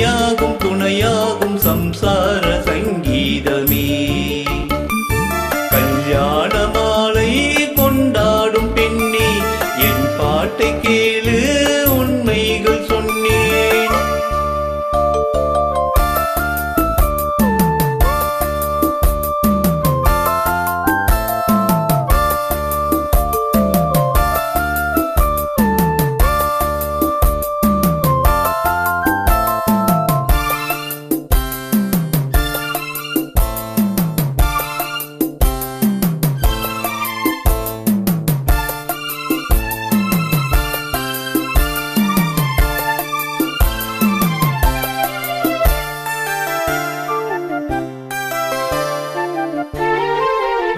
இணையாகும் துணையாகும் சம்சார சங்கீதமே. கல்யாண மாலை கொண்டாடும் பெண்ணே, என் பாட்டை கேளு, உண்மைகள் சொன்னேன்.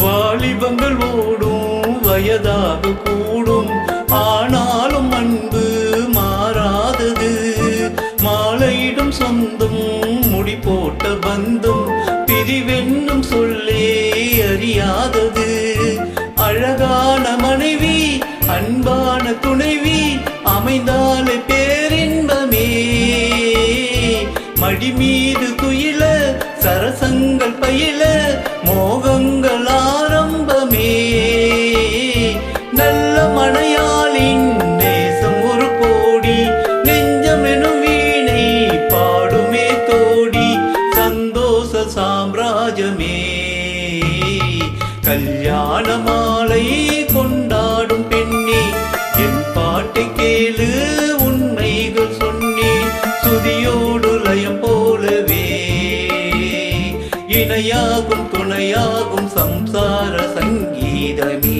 வாலிபங்கள் ஓடும், வயதாக கூடும், ஆனாலும் அன்பு மாறாதது. மாலையிடும் சொந்தம், முடி போட்ட பந்தும், பிரிவென்னும் சொல்லே அறியாதது. அழகான மனைவி, அன்பான துணைவி அமைந்தாலே பேரின்பமே. மடி மீது குயில, சரசங்கள் பயில, மோகங்கள் ஆரம்பமே. நல்ல மனையாளின் நேசம் ஒரு கோடி, நெஞ்சம் எனும் வீணை பாடுமே தோடி, சந்தோஷ சாம்ராஜ்யமே. கல்யாண மாலை கொண்டாடும் பெண்ணே, என் பாட்டை கேளு, உண்மைகள் சொன்னேன். சுதியோடு லயம் போலவே இணையாகும் துணையாகும் சம்சார சங்கீதமே.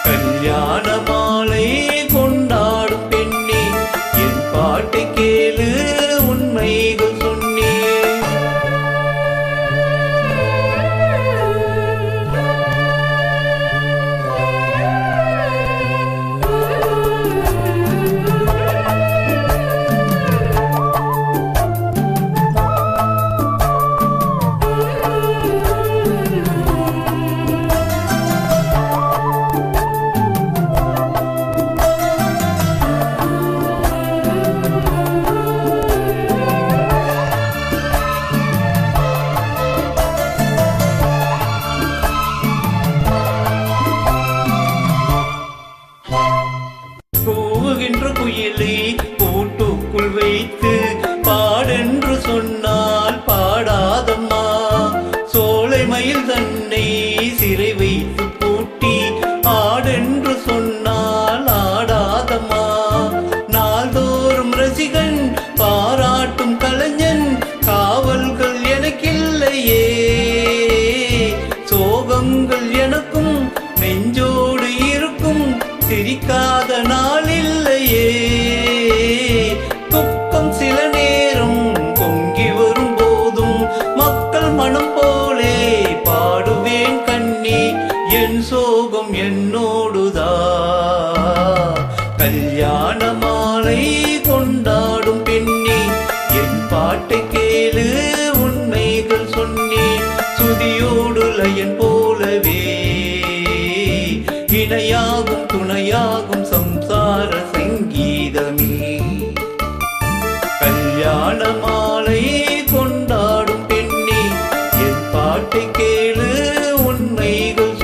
கல்யாண மாலை கொண்டாடும் பெண்ணே, என் பாட்டை கேளு, உண்மைகள் சொன்னேன். கூவுகின்ற குயிலை கூட்டுக்குள் வைத்து பாடென்று சொன்னால் பாடாதம்மா. சோலை மயில் தன்னை சிறை வைத்து பூட்டி ஆடென்று சொன்னால் ஆடாதம்மா. நாள்தோறும் ரசிகன் பாராட்டும் கலைஞன், காவல்கள் எனக்கில்லையே. சோகங்கள் எனக்கும் நெஞ்சோடு இருக்கும், சிரிக்காத நாள் இல்லையே. துக்கம் சில நேரம் பொங்கி வரும் போதும், மக்கள் மனம் போலே பாடுவேன் கண்ணி, என் சோகம் என்னோடுதா. கல்யாண மாலை கொண்டாடும் பெண்ணே, என் பாட்டை கேளு, உண்மைகள் சொன்னேன். சுதியோடு லயன் போலவே இணையாகும் துணையாகும் சம்சார சங்கீதமே. கல்யாண மாலை கொண்டாடும் பெண்ணே, என் பாட்டை கேளு, உண்மைகள்